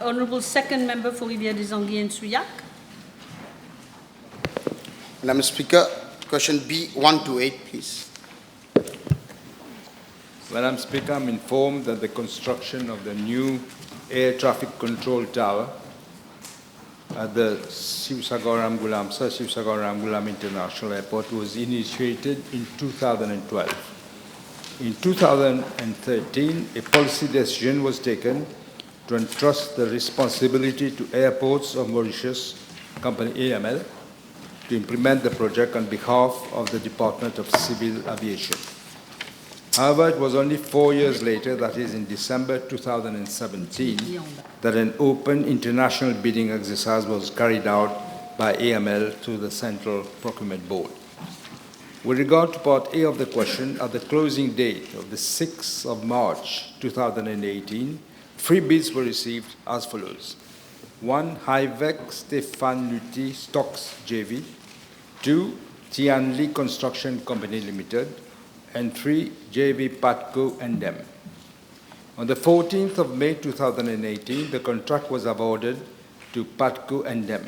Honourable Second Member for Rivière des Anguilles and Souillac. Madam Speaker, question B128, please. Madam Speaker, I'm informed that the construction of the new air traffic control tower at the Seewoosagur Ramgoolam International Airport was initiated in 2012. In 2013, a policy decision was taken to entrust the responsibility to airports of Mauritius, company AML, to implement the project on behalf of the Department of Civil Aviation. However, it was only 4 years later, that is in December 2017, that an open international bidding exercise was carried out by AML through the Central Procurement Board. With regard to Part A of the question, at the closing date of the 6th of March 2018, 3 bids were received as follows. 1, Hivec Stéphane Lutti Stocks JV, 2, Tianli Construction Company Limited, and 3, JV Patco and Dem. On the 14th of May 2018, the contract was awarded to Patco and Dem,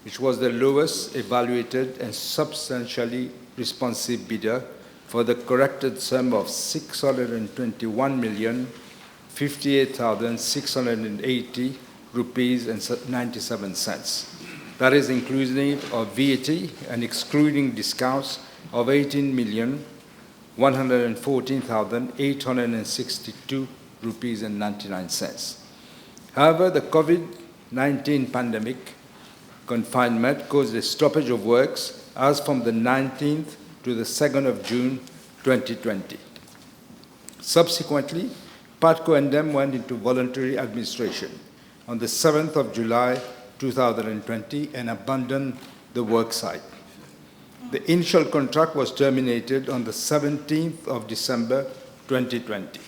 which was the lowest evaluated and substantially responsive bidder for the corrected sum of 621,058,680 rupees and 97 cents. That is inclusive of VAT and excluding discounts of 18,114,862 rupees and 99 cents. However, the COVID-19 pandemic confinement caused a stoppage of works as from the 19th to the 2nd of June 2020. Subsequently, Patco and Dem went into voluntary administration on the 7th of July 2020 and abandoned the work site. The initial contract was terminated on the 17th of December 2020.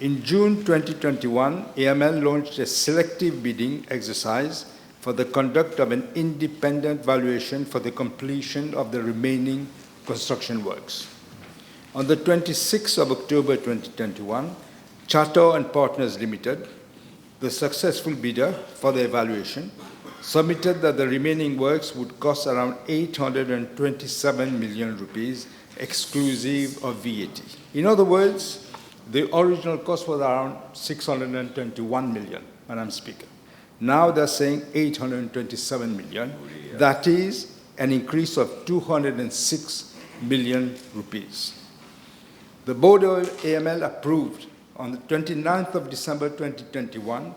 In June 2021, AML launched a selective bidding exercise for the conduct of an independent valuation for the completion of the remaining construction works. On the 26th of October 2021, Chateau and Partners Limited, the successful bidder for the evaluation, submitted that the remaining works would cost around 827 million rupees, exclusive of VAT. In other words, the original cost was around 621 million, Madam Speaker. Now they're saying 827 million. That is an increase of 206 million rupees. The board of AML approved on the 29th of December 2021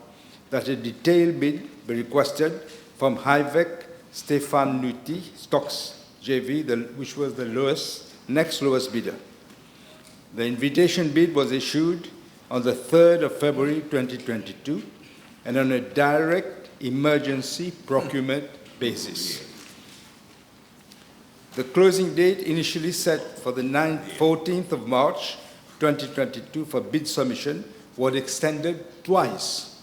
that a detailed bid be requested from Hivec Stéphane Lutti Stocks JV, which was the next lowest bidder. The invitation bid was issued on the 3rd of February 2022 and on a direct emergency procurement basis. The closing date initially set for the 14th of March 2022 for bid submission was extended twice,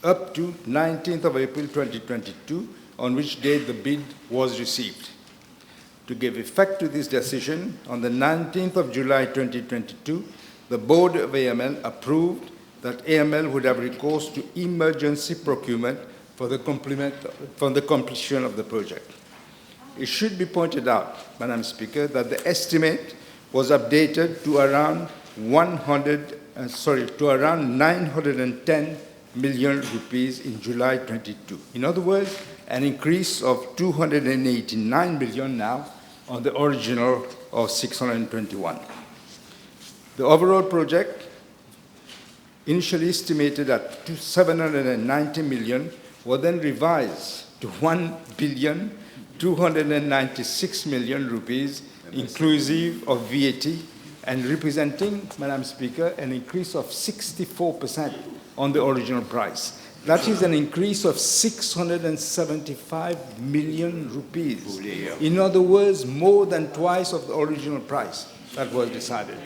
up to 19th of April 2022, on which date the bid was received. To give effect to this decision, on the 19th of July 2022, the board of AML approved that AML would have recourse to emergency procurement for the completion of the project. It should be pointed out, Madam Speaker, that the estimate was updated to around 910 million rupees in July 22. In other words, an increase of 289 million now on the original of 621. The overall project, initially estimated at 790 million, was then revised to 1,296 million rupees, inclusive of VAT, and representing, Madam Speaker, an increase of 64% on the original price. That is an increase of 675 million rupees. In other words, more than twice of the original price that was decided.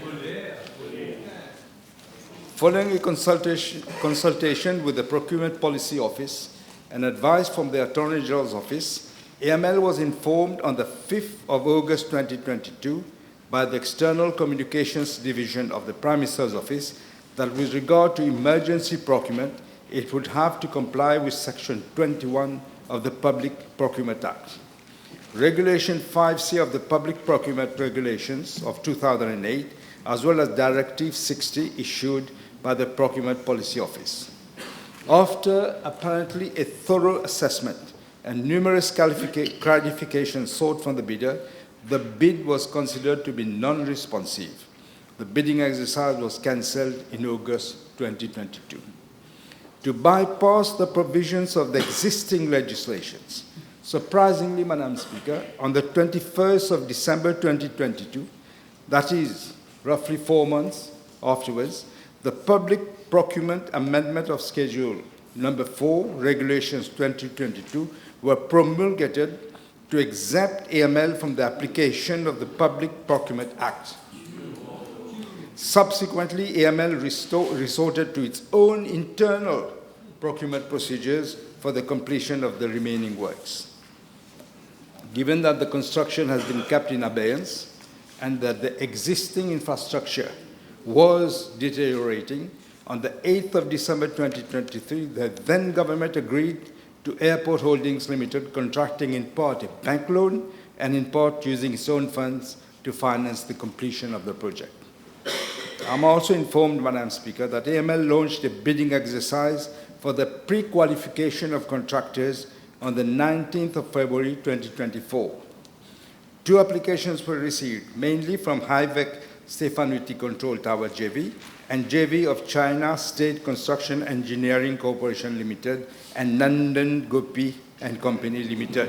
Following a consultation with the Procurement Policy Office and advice from the Attorney General's Office, AML was informed on the 5th of August 2022 by the External Communications Division of the Prime Minister's Office that with regard to emergency procurement, it would have to comply with Section 21 of the Public Procurement Act. Regulation 5C of the Public Procurement Regulations of 2008, as well as Directive 60 issued by the Procurement Policy Office. After apparently a thorough assessment and numerous clarifications sought from the bidder, the bid was considered to be non-responsive. The bidding exercise was cancelled in August 2022. To bypass the provisions of the existing legislations, surprisingly, Madam Speaker, on the 21st of December 2022, that is roughly 4 months afterwards, the Public Procurement Amendment of Schedule Number 4, Regulations 2022, were promulgated to exempt AML from the application of the Public Procurement Act. Subsequently, AML resorted to its own internal procurement procedures for the completion of the remaining works. Given that the construction has been kept in abeyance and that the existing infrastructure was deteriorating, on the 8th of December 2023, the then government agreed to Airport Holdings Limited, contracting in part a bank loan and in part using its own funds to finance the completion of the project. I'm also informed, Madam Speaker, that AML launched a bidding exercise for the pre-qualification of contractors on the 19th of February 2024. 2 applications were received, mainly from HIVEC Stefanuti Control Tower JV and JV of China State Construction Engineering Corporation Limited and Nandan Gopi and Company Limited.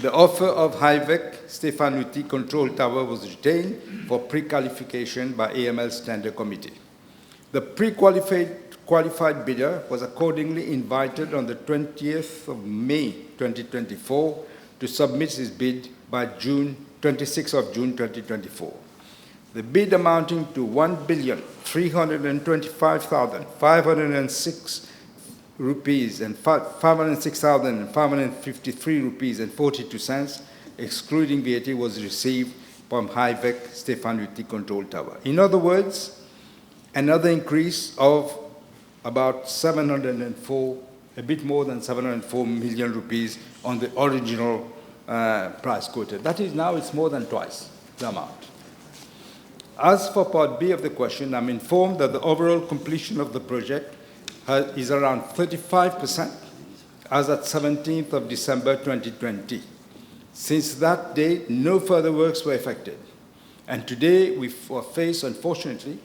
The offer of HIVEC Stefanuti Control Tower was retained for pre-qualification by AML's tender committee. The pre-qualified bidder was accordingly invited on the 20th of May 2024 to submit his bid by 26th of June 2024. The bid amounting to 1,325,506 rupees and 506,553 rupees and 42 cents, excluding VAT, was received from HIVEC Stefanuti Control Tower. In other words, another increase of about 704, a bit more than 704 million rupees on the original price quoted. That is, now it's more than twice the amount. As for Part B of the question, I'm informed that the overall completion of the project is around 35% as at 17th of December 2020. Since that date, no further works were effected. And today we are faced, unfortunately,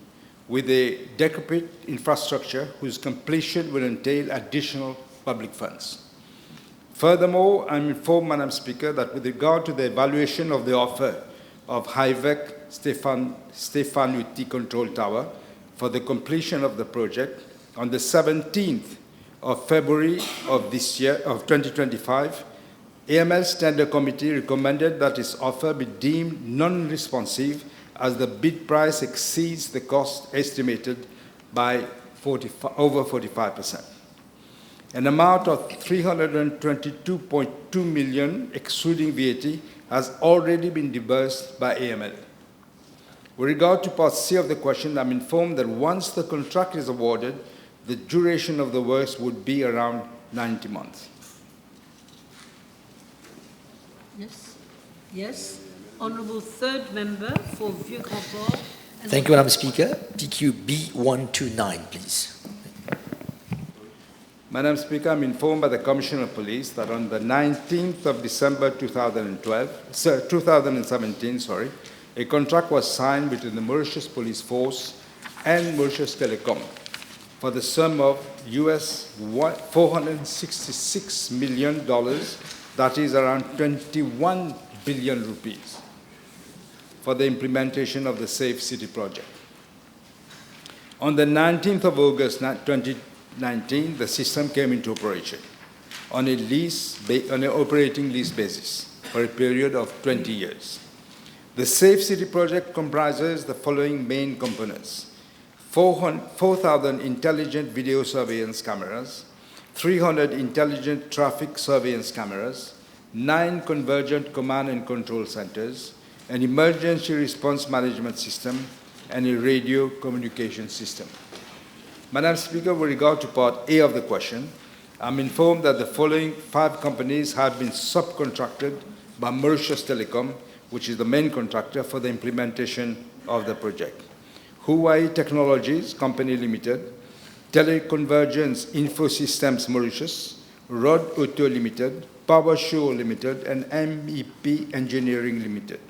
with a decrepit infrastructure whose completion will entail additional public funds. Furthermore, I'm informed, Madam Speaker, that with regard to the evaluation of the offer of HIVEC Stefanuti Control Tower for the completion of the project, on the 17th of February of this year, of 2025, AML's tender committee recommended that its offer be deemed non-responsive as the bid price exceeds the cost estimated by over 45%. An amount of 322.2 million, excluding VAT, has already been disbursed by AML. With regard to Part C of the question, I'm informed that once the contract is awarded, the duration of the works would be around 90 months. Yes. Yes. Honourable third member for Vieux-Grand-Port. Thank you, Madam Speaker. PQ B129, please. Madam Speaker, I'm informed by the Commissioner of Police that on the 19th of December 2017, a contract was signed between the Mauritius Police Force and Mauritius Telecom for the sum of US $466 million, that is around 21 billion rupees, for the implementation of the Safe City project. On the 19th of August 2019, the system came into operation on an operating lease basis for a period of 20 years. The Safe City project comprises the following main components: 4,000 intelligent video surveillance cameras, 300 intelligent traffic surveillance cameras, 9 convergent command and control centers, an emergency response management system, and a radio communication system. Madam Speaker, with regard to Part A of the question, I'm informed that the following 5 companies have been subcontracted by Mauritius Telecom, which is the main contractor for the implementation of the project. Huawei Technologies Company Limited, Teleconvergence Infosystems Mauritius, Rod Auto Limited, Power Show Limited, and MEP Engineering Limited.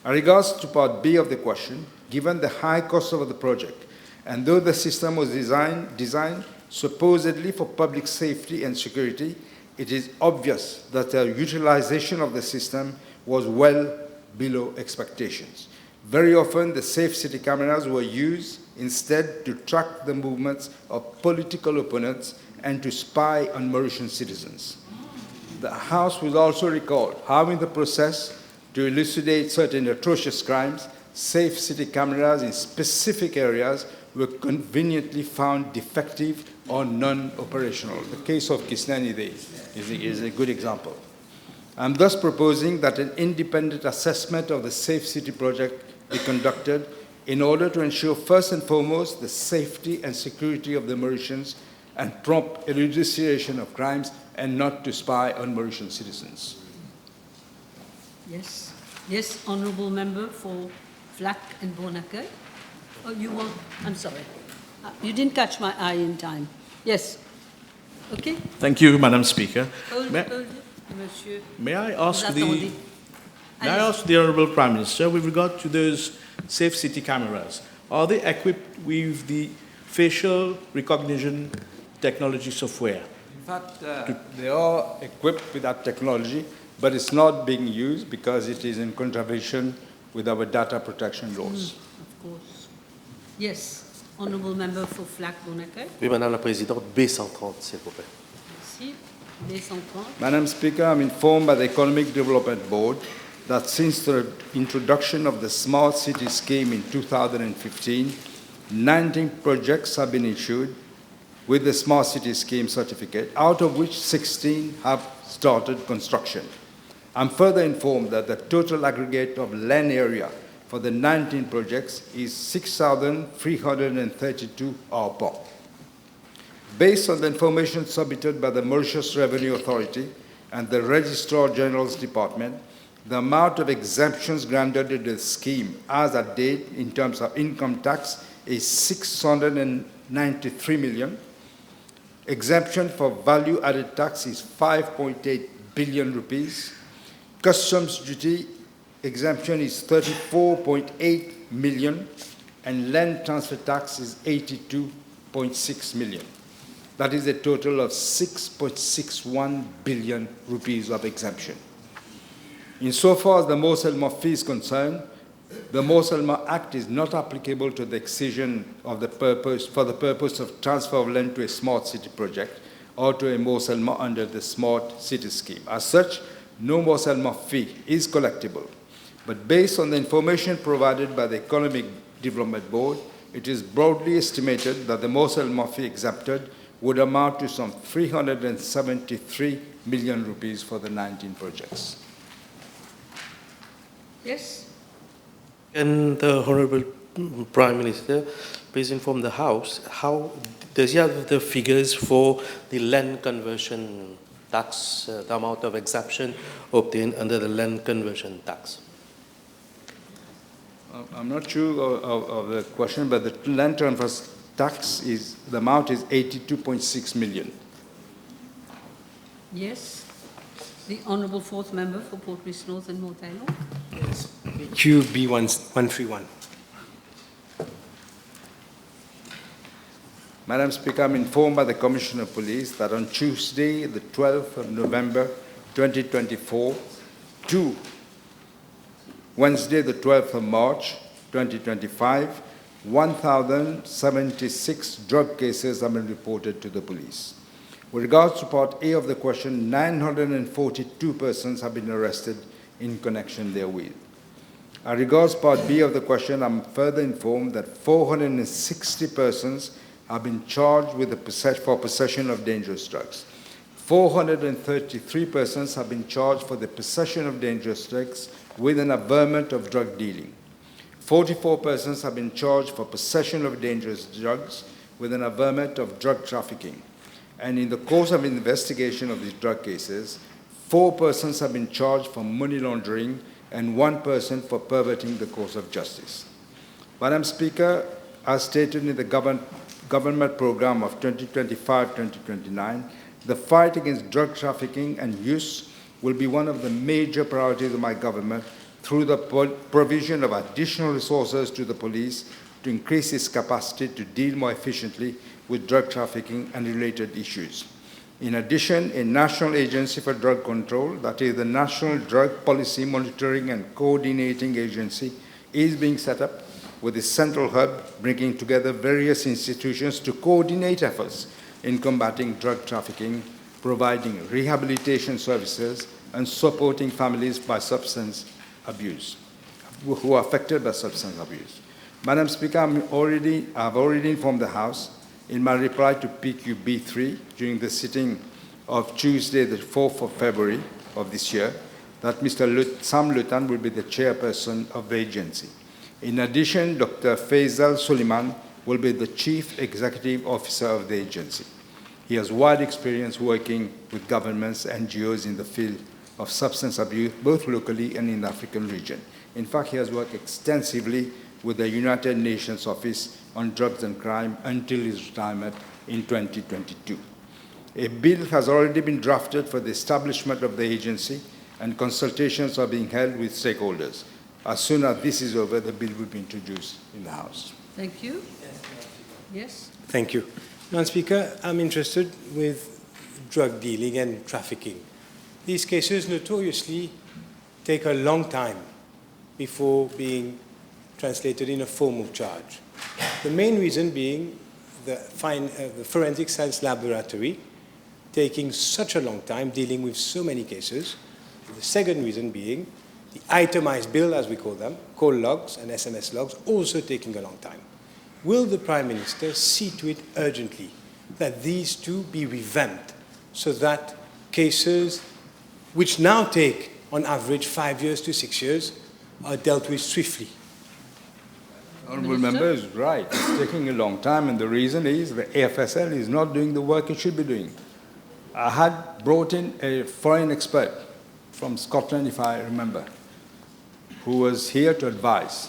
As regards to Part B of the question, given the high cost of the project, and though the system was designed supposedly for public safety and security, it is obvious that the utilization of the system was well below expectations. Very often, the safe city cameras were used instead to track the movements of political opponents and to spy on Mauritian citizens. The House will also recall how in the process to elucidate certain atrocious crimes, safe city cameras in specific areas were conveniently found defective or non-operational. The case of Kisnani is a good example. I'm thus proposing that an independent assessment of the Safe City project be conducted in order to ensure first and foremost the safety and security of the Mauritians and prompt elucidation of crimes and not to spy on Mauritian citizens. Yes. Yes, Honourable Member for Flack and Bonacay. Oh, you want, I'm sorry. You didn't catch my eye in time. Yes. Okay. Thank you, Madam Speaker. Hold it, Monsieur. May I ask Attendez. the Honourable Prime Minister, with regard to those safe city cameras, are they equipped with the facial recognition technology software? In fact, they are equipped with that technology, but it's not being used because it is in contravention with our data protection laws. Of course. Yes. Honourable Member for Flack Bonacay. Oui, Madame la Présidente, B130, s'il vous plaît. Merci. B130. Madam Speaker, I'm informed by the Economic Development Board that since the introduction of the Smart City Scheme in 2015, 19 projects have been issued with the Smart City Scheme certificate, out of which 16 have started construction. I'm further informed that the total aggregate of land area for the 19 projects is 6,332 arpents. Based on the information submitted by the Mauritius Revenue Authority and the Registrar General's Department, the amount of exemptions granted in the scheme as at date in terms of income tax is 693 million. Exemption for value-added tax is 5.8 billion rupees. Customs duty exemption is 34.8 million, and land transfer tax is 82.6 million. That is a total of 6.61 billion rupees of exemption. Insofar as the Moselma fee is concerned, the Moselma Act is not applicable to the excision of the purpose for the purpose of transfer of land to a smart city project or to a Moselma under the Smart City Scheme. As such, no Moselma fee is collectible. But based on the information provided by the Economic Development Board, it is broadly estimated that the Moselma fee exempted would amount to some 373 million rupees for the 19 projects. Yes. And the Honourable Prime Minister, please inform the House, how does he have the figures for the land conversion tax, the amount of exemption obtained under the land conversion tax? I'm not sure of the question, but the land transfer tax is, the amount is 82.6 million. Yes. The Honourable Fourth Member for Port Louis North and Mortailo. Yes. QB131. Madam Speaker, I'm informed by the Commissioner of Police that on Tuesday, the 12th of November, 2024, to Wednesday, the 12th of March, 2025, 1,076 drug cases have been reported to the police. With regards to Part A of the question, 942 persons have been arrested in connection therewith. As regards Part B of the question, I'm further informed that 460 persons have been charged with for possession of dangerous drugs. 433 persons have been charged for the possession of dangerous drugs with an averment of drug dealing. 44 persons have been charged for possession of dangerous drugs with an averment of drug trafficking. And in the course of investigation of these drug cases, 4 persons have been charged for money laundering and 1 person for perverting the course of justice. Madam Speaker, as stated in the government program of 2025-2029, the fight against drug trafficking and use will be one of the major priorities of my government through the provision of additional resources to the police to increase its capacity to deal more efficiently with drug trafficking and related issues. In addition, a national agency for drug control, that is the National Drug Policy Monitoring and Coordinating Agency, is being set up with a central hub bringing together various institutions to coordinate efforts in combating drug trafficking, providing rehabilitation services, and supporting families by substance abuse, who are affected by substance abuse. Madam Speaker, I've already informed the House in my reply to PQB3 during the sitting of Tuesday, the 4th of February of this year, that Mr. Sam Lutan will be the chairperson of the agency. In addition, Dr. Faisal Suleiman will be the Chief Executive Officer of the agency. He has wide experience working with governments and NGOs in the field of substance abuse, both locally and in the African region. In fact, he has worked extensively with the United Nations Office on Drugs and Crime until his retirement in 2022. A bill has already been drafted for the establishment of the agency, and consultations are being held with stakeholders. As soon as this is over, the bill will be introduced in the House. Thank you. Yes? Thank you. Madam Speaker, I'm interested with drug dealing and trafficking. These cases notoriously take a long time before being translated in a form of charge. The main reason being the forensic science laboratory taking such a long time dealing with so many cases. The second reason being the itemized bill, as we call them, call logs and SMS logs, also taking a long time. Will the Prime Minister see to it urgently that these two be revamped so that cases which now take on average 5 years to 6 years are dealt with swiftly? Honourable Member is right. It's taking a long time, and the reason is the AFSL is not doing the work it should be doing. I had brought in a foreign expert from Scotland, if I remember, who was here to advise.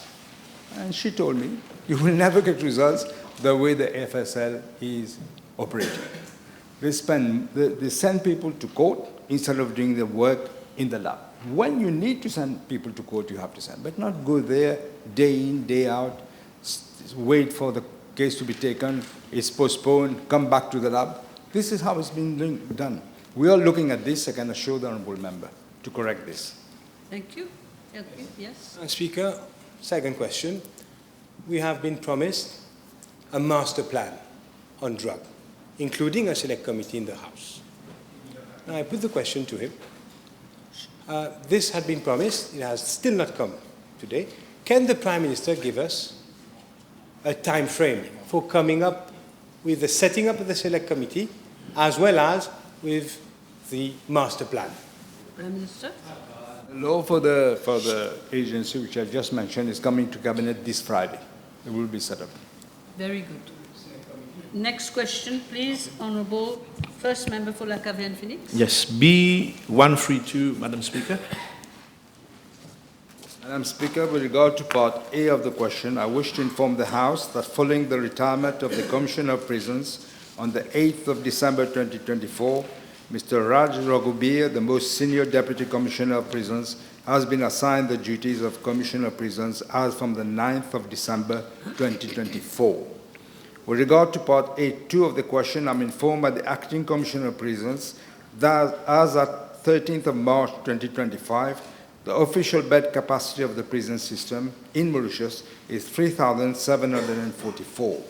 And she told me, you will never get results the way the AFSL is operating. They send people to court instead of doing the work in the lab. When you need to send people to court, you have to send, but not go there day in, day out, wait for the case to be taken, it's postponed, come back to the lab. This is how it's been done. We are looking at this, I can assure the Honourable Member, to correct this. Thank you. Okay. Yes? Madam Speaker, second question. We have been promised a master plan on drug, including a select committee in the House. Now, I put the question to him. This had been promised. It has still not come today. Can the Prime Minister give us a time frame for coming up with the setting up of the select committee as well as with the master plan? Prime Minister? The law for the agency, which I just mentioned, is coming to Cabinet this Friday. It will be set up. Very good. Next question, please. Honourable First Member for Lacavie and Felix. Yes, B132, Madam Speaker. Madam Speaker, with regard to Part A of the question, I wish to inform the House that following the retirement of the Commissioner of Prisons on the 8th of December 2024, Mr. Raj Raghubir, the most senior Deputy Commissioner of Prisons, has been assigned the duties of Commissioner of Prisons as from the 9th of December 2024. With regard to Part A2 of the question, I'm informed by the Acting Commissioner of Prisons that as at 13th of March 2025, the official bed capacity of the prison system in Mauritius is 3,744.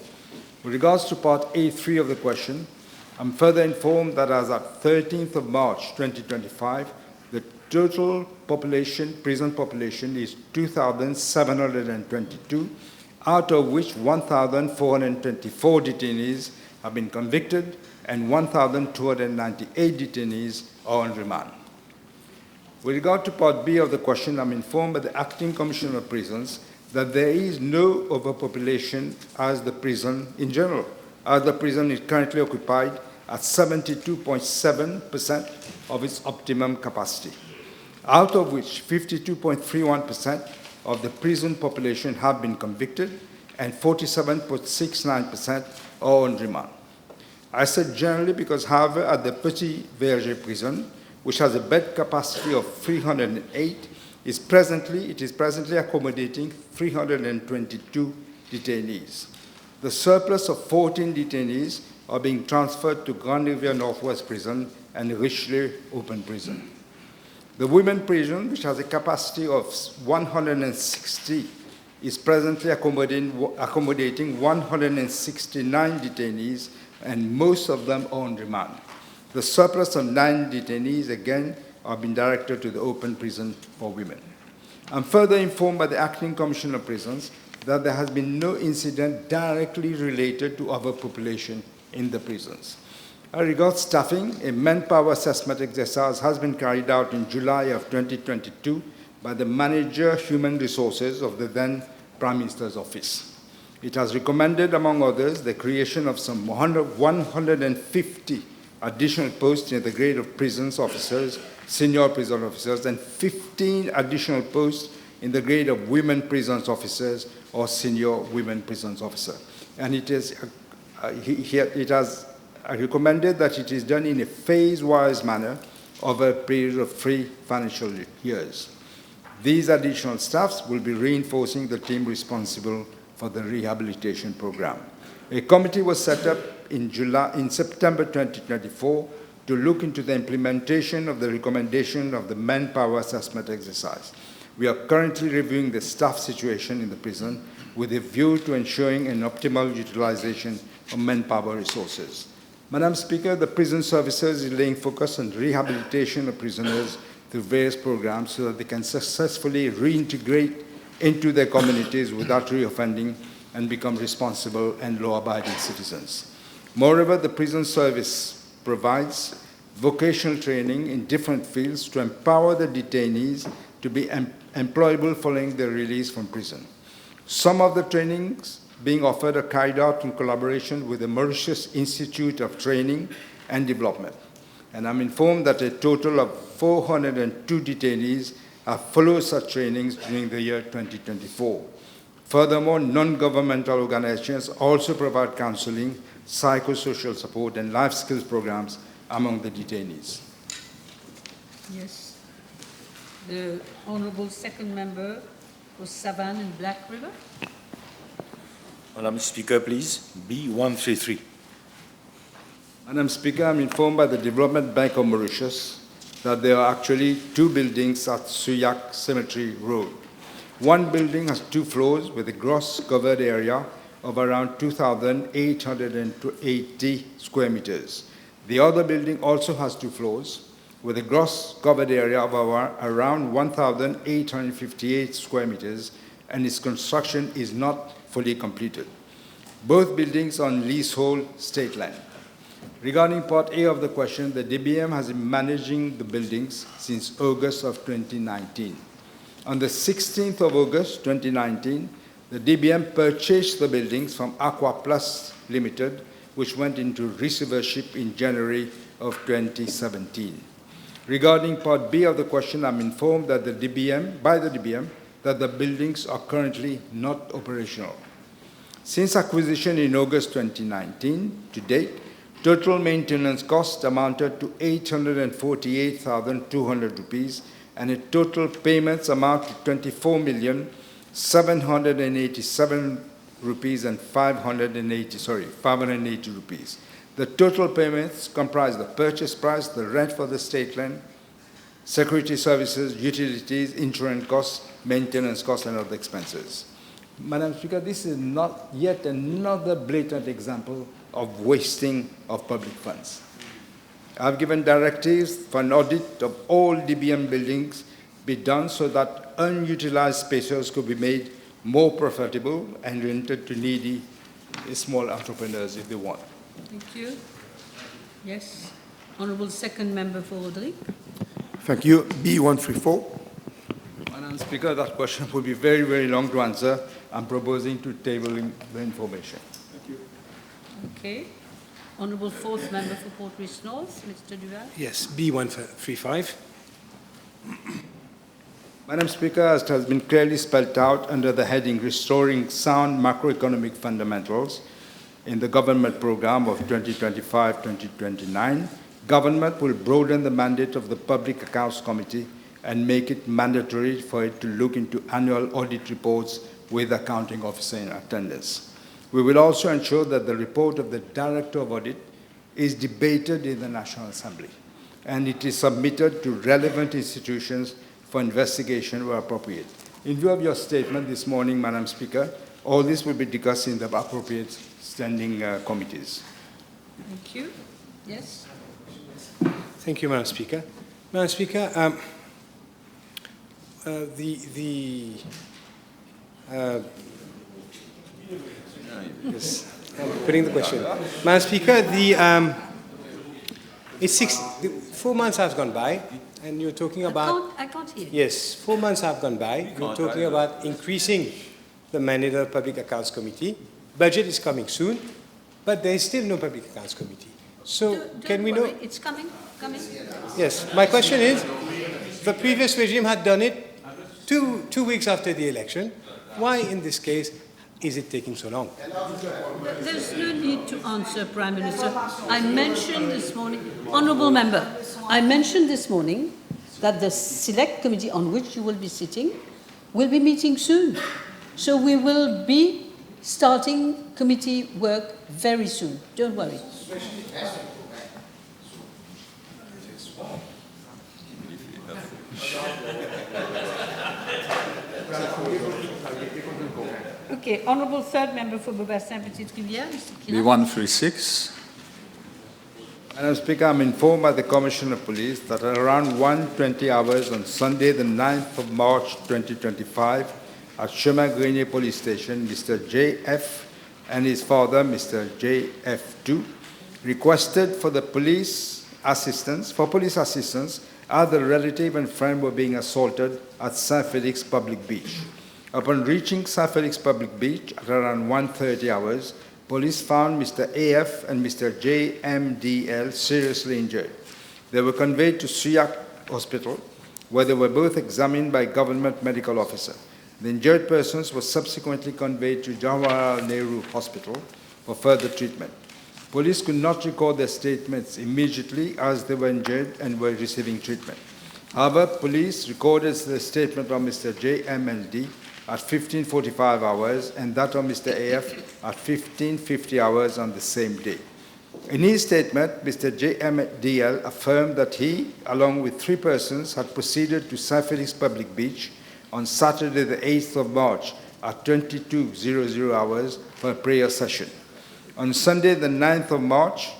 With regards to Part A3 of the question, I'm further informed that as at 13th of March 2025, the total population, prison population is 2,722, out of which 1,424 detainees have been convicted and 1,298 detainees are on remand. With regard to Part B of the question, I'm informed by the Acting Commissioner of Prisons that there is no overpopulation as the prison in general, as the prison is currently occupied at 72.7% of its optimum capacity, out of which 52.31% of the prison population have been convicted and 47.69% are on remand. I said generally because, however, at the Petit Verger prison, which has a bed capacity of 308, it is presently accommodating 322 detainees. The surplus of 14 detainees are being transferred to Grand Riviere Northwest Prison and Richelieu Open Prison. The women prison, which has a capacity of 160, is presently accommodating 169 detainees, and most of them are on remand. The surplus of 9 detainees, again, are being directed to the open prison for women. I'm further informed by the Acting Commissioner of Prisons that there has been no incident directly related to overpopulation in the prisons. As regards staffing, a manpower assessment exercise has been carried out in July of 2022 by the Manager Human Resources of the then Prime Minister's Office. It has recommended, among others, the creation of some 150 additional posts in the grade of prisons officers, senior prison officers, and 15 additional posts in the grade of women prisons officers or senior women prisons officer. And it has recommended that it is done in a phase-wise manner over a period of 3 financial years. These additional staffs will be reinforcing the team responsible for the rehabilitation program. A committee was set up in September 2024 to look into the implementation of the recommendation of the manpower assessment exercise. We are currently reviewing the staff situation in the prison with a view to ensuring an optimal utilization of manpower resources. Madam Speaker, the prison services is laying focus on rehabilitation of prisoners through various programs so that they can successfully reintegrate into their communities without reoffending and become responsible and law-abiding citizens. Moreover, the prison service provides vocational training in different fields to empower the detainees to be employable following their release from prison. Some of the trainings being offered are carried out in collaboration with the Mauritius Institute of Training and Development. And I'm informed that a total of 402 detainees have followed such trainings during the year 2024. Furthermore, non-governmental organizations also provide counseling, psychosocial support, and life skills programs among the detainees. Yes. The Honourable Second Member for Savannah and Black River. Madam Speaker, please. B133. Madam Speaker, I'm informed by the Development Bank of Mauritius that there are actually 2 buildings at Suyak Cemetery Road. One building has 2 floors with a gross covered area of around 2,880 square meters. The other building also has 2 floors with a gross covered area of around 1,858 square meters, and its construction is not fully completed. Both buildings are on leasehold state land. Regarding Part A of the question, the DBM has been managing the buildings since August of 2019. On the 16th of August 2019, the DBM purchased the buildings from Aqua Plus Limited, which went into receivership in January of 2017. Regarding Part B of the question, I'm informed that by the DBM that the buildings are currently not operational. Since acquisition in August 2019 to date, total maintenance costs amounted to 848,200 rupees, and the total payments amount to 24,787 rupees and 580 rupees. The total payments comprise the purchase price, the rent for the state land, security services, utilities, insurance costs, maintenance costs, and other expenses. Madam Speaker, this is not yet another blatant example of wasting of public funds. I've given directives for an audit of all DBM buildings be done so that unutilized spaces could be made more profitable and rented to needy small entrepreneurs if they want. Thank you. Yes. Honourable Second Member for Rodrigues. Thank you. B134. Madam Madam Speaker, that question would be very, very long to answer. I'm proposing to table the information. Okay. Honourable fourth member for Port Reach North, Mr. Duval. Yes, B135. Madam Speaker, as it has been clearly spelled out under the heading Restoring Sound Macroeconomic Fundamentals in the government program of 2025-2029, government will broaden the mandate of the Public Accounts Committee and make it mandatory for it to look into annual audit reports with accounting officer in attendance. We will also ensure that the report of the Director of Audit is debated in the National Assembly and it is submitted to relevant institutions for investigation where appropriate. In view of your statement this morning, Madam Speaker, all this will be discussed in the appropriate standing committees. Thank you. Yes. Thank you, Madam Speaker. Madam Speaker, yes, I'm putting the question. Madam Speaker, it's 4 months have gone by, and you're talking about... I can't hear. Yes, 4 months have gone by. You're talking about increasing the mandate of the Public Accounts Committee. Budget is coming soon, but there is still no Public Accounts Committee. So can we know... It's coming. Yes, my question is, the previous regime had done it two weeks after the election. Why, in this case, is it taking so long? There's no need to answer, Prime Minister. I mentioned this morning, Honourable Member, I mentioned this morning that the select committee on which you will be sitting will be meeting soon. So we will be starting committee work very soon. Don't worry. Okay, Honourable third member for Beaubassin Petite Rivière, Mr. Kina. B136. Madam Speaker, I'm informed by the Commissioner of Police that at around 1:20 hours on Sunday, the 9th of March 2025, at Chemin Police Station, Mr. J.F. and his father, Mr. J.F.2, requested for police assistance as the relative and friend were being assaulted at St. Felix Public Beach. Upon reaching St. Felix Public Beach at around 1:30 hours, police found Mr. A.F. and Mr. J.M.D.L. seriously injured. They were conveyed to Suyak Hospital, where they were both examined by government medical officer. The injured persons were subsequently conveyed to Jawaharlal Nehru Hospital for further treatment. Police could not record their statements immediately as they were injured and were receiving treatment. However, police recorded the statement of Mr. J.M.L.D. at 15:45 hours and that of Mr. A.F. at 15:50 hours on the same day. In his statement, Mr. J.M.D.L. affirmed that he, along with 3 persons, had proceeded to St. Felix Public Beach on Saturday, the 8th of March at 22:00 hours for a prayer session. On Sunday, the 9th of March,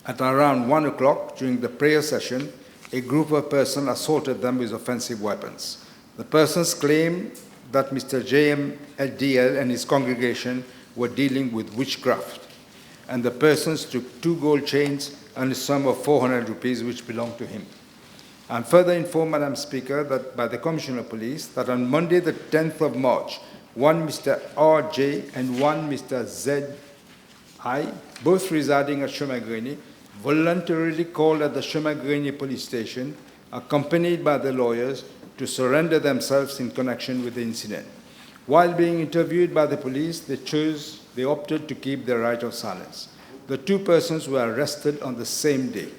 at around 1 o'clock during the prayer session, a group of persons assaulted them with offensive weapons. The persons claimed that Mr. J.M.D.L. and his congregation were dealing with witchcraft, and the persons took 2 gold chains and a sum of 400 rupees which belonged to him. I'm further informed, Madam Speaker, that by the Commissioner of Police that on Monday, the 10th of March, one Mr. R.J. and one Mr. Z.I., both residing at Chemin voluntarily called at the Chemin police station, accompanied by the lawyers, to surrender themselves in connection with the incident. While being interviewed by the police, they opted to keep their right of silence. The 2 persons were arrested on the same day.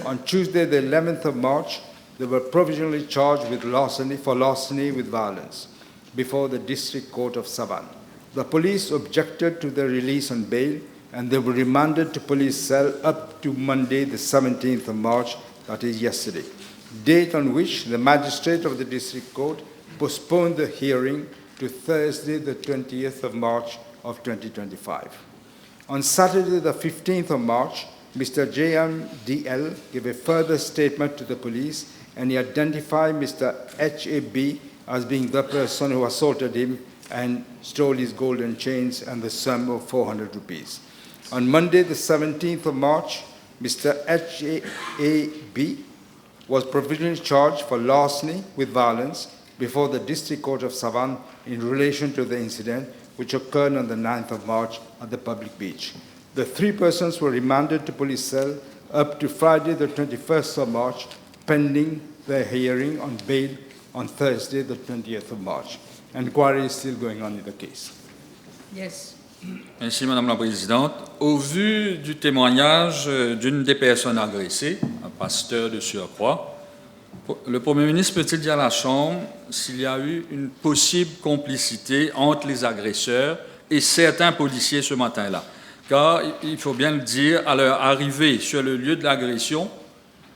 On Tuesday, the 11th of March, they were provisionally charged with larceny with violence before the District Court of Savan. The police objected to their release on bail, and they were remanded to police cell up to Monday, the 17th of March, that is yesterday, date on which the magistrate of the District Court postponed the hearing to Thursday, the 20th of March of 2025. On Saturday, the 15th of March, Mr. J.M.D.L. gave a further statement to the police, and he identified Mr. H.A.B. as being the person who assaulted him and stole his golden chains and the sum of 400 rupees. On Monday, the 17th of March, Mr. H.A.B. was provisionally charged for larceny with violence before the District Court of Savannah in relation to the incident which occurred on the 9th of March at the public beach. The 3 persons were remanded to police cell up to Friday the 21st of March, pending their hearing on bail on Thursday the 20th of March. Inquiry is still going on in the case. Yes. Merci, Madame la Présidente. Au vu du témoignage d'une des personnes agressées, un pasteur de surcroît, le Premier ministre peut-il dire à la Chambre s'il y a eu une possible complicité entre les agresseurs et certains policiers ce matin-là? Car, il faut bien le dire, à leur arrivée sur le lieu de l'agression,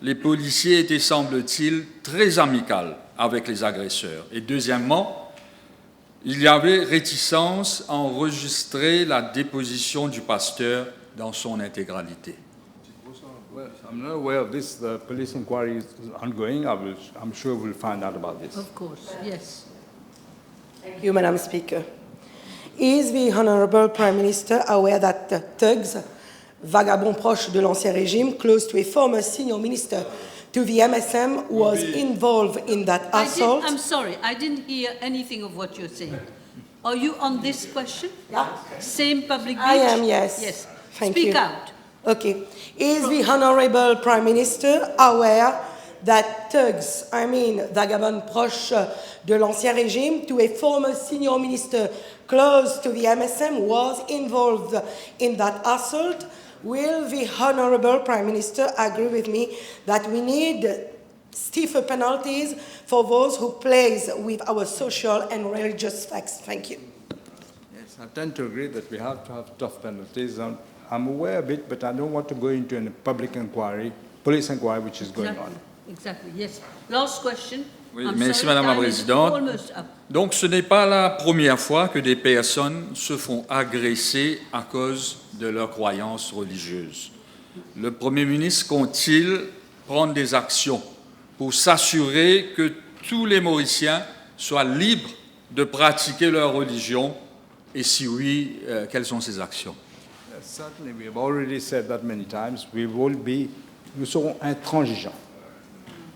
les policiers étaient, semble-t-il, très amicaux avec les agresseurs. Et deuxièmement, il y avait réticence à enregistrer la déposition du pasteur dans son intégralité. Well, I'm not aware of this. The police inquiry is ongoing. I'm sure we'll find out about this. Of course, yes. Thank you, Madam Speaker. Is the Honourable Prime Minister aware that the thugs, vagabonds proches de l'ancien régime, close to a former senior minister to the MSM, was involved in that assault? I'm sorry, I didn't hear anything of what you're saying. Are you on this question? Yeah. Same public beach? I am, yes. Yes. Thank Speak you. out. Okay. Is the Honourable Prime Minister aware that thugs, vagabonds proches de l'ancien régime, to a former senior minister close to the MSM, was involved in that assault? Will the Honourable Prime Minister agree with me that we need stiffer penalties for those who plays with our social and religious facts? Thank you. Yes, I tend to agree that we have to have tough penalties. I'm aware of it, but I don't want to go into a public inquiry, police inquiry, which is going on. Exactly, yes. Last question. Oui, I'm merci, sorry, Madame la time is Présidente. almost up. Donc, ce n'est pas la première fois que des personnes se font agresser à cause de leurs croyances religieuses. Le Premier ministre compte-t-il prendre des actions pour s'assurer que tous les Mauriciens soient libres de pratiquer leur religion? Et si oui, quelles sont ces actions? Certainly, we have already said that many times. Nous serons intransigeants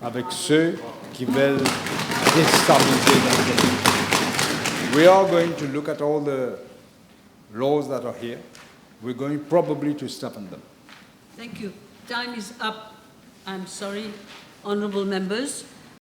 avec ceux qui veulent déstabiliser notre pays. We are going to look at all the laws that are here. We're going probably to stiffen them. Thank you. Time is up. I'm sorry, honourable members.